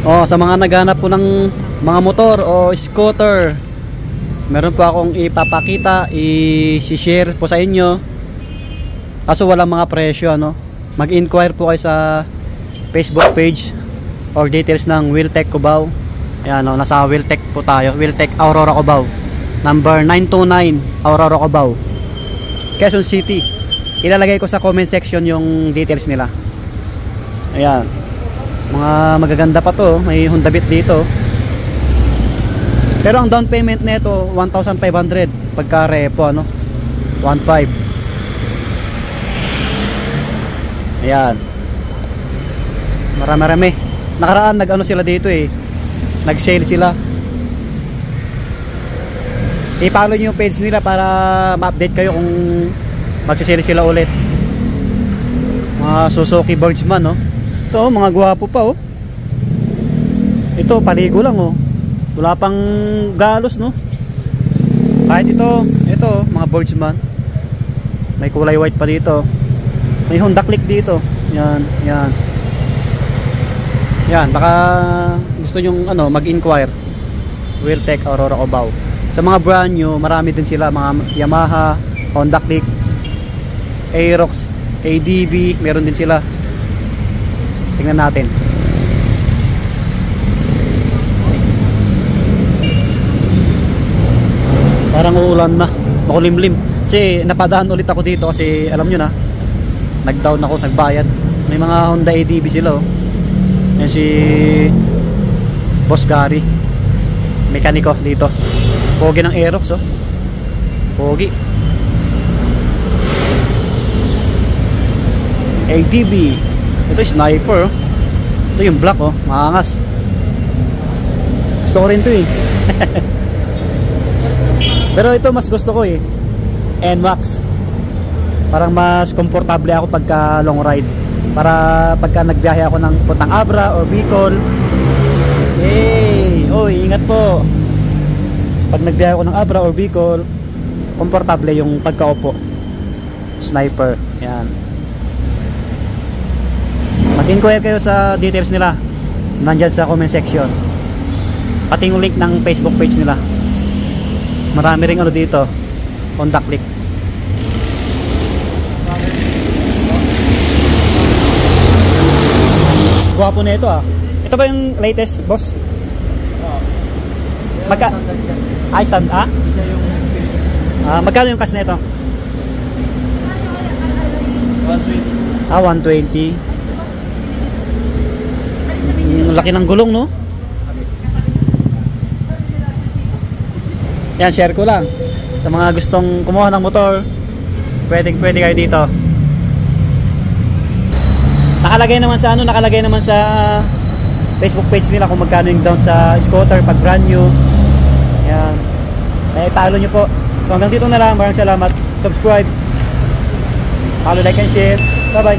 Oh, sa mga naghanap po ng mga motor o scooter, meron po akong ipapakita, i-share po sa inyo. Kaso walang mga presyo, ano. Mag-inquire po kayo sa Facebook page or details ng Wheeltech Cubao. Ayan, no, nasa Wheeltech po tayo. Wheeltech Aurora Cubao, number 929 Aurora Cubao, Quezon City. Ilalagay ko sa comment section yung details nila. Ayan, mga magaganda pa to. May Honda Beat dito. Pero ang down payment nito 1,500 pagka repo, ano, 1,500. Ayan, marami. Nakaraan nag-ano sila dito eh, nag-sale sila. I-follow nyo yung page nila para ma-update kayo kung mag-sale sila ulit. Mga Suzuki Birdsman, no. Ito, mga gwapo pa, oh. Ito, paligo lang, oh. Wala pang galos, no. Kahit ito, mga Birdsman. May kulay white pa dito. May Honda Click dito. Yan. Yan, baka gusto nyong ano, mag-inquire. Wheeltech Aurora Cubao. Sa mga brand new, marami din sila, mga Yamaha, Honda Click, Aerox, ADB, meron din sila. Tingnan natin. Parang uulan na, makulimlim. Kasi napadaan ulit ako dito kasi alam nyo na, nag-down ako, nagbayad. May mga Honda ADB sila, oh. Yan si Boss Gary, mekaniko dito. Pogi ng Aerox, oh. Pogi. ADB. Ito yung Sniper, oh. Ito yung black, oh. Maangas. Gusto ko rin ito eh. Pero ito mas gusto ko eh, NMAX. Parang mas komportable ako pagka long ride. Para pagka nagbiyahe ako ng puntang Abra or Bicol. Hey, oy, ingat po. Pag nagbiyahe ako ng Abra or Bicol, komportable yung pagkaupo. Sniper, yan. Mag-inquire kayo sa details nila, nandyan sa comment section. Pati yung link ng Facebook page nila. Marami ring ano dito, Honda Click. Gwapo na ito, ah. Ito ba yung latest, boss? Stand, ah? Magkano yung cash na ito? 120. 120. Laki ng gulong, no? Yan, share ko lang. Sa mga gustong kumuha ng motor, pwede kayo dito. Nakalagay naman sa Facebook page nila kung magkano yung down sa scooter pag brand new. Yan. Kaya talo nyo po. So hanggang dito na lang. Maraming salamat. Subscribe, follow, like and share. Bye bye.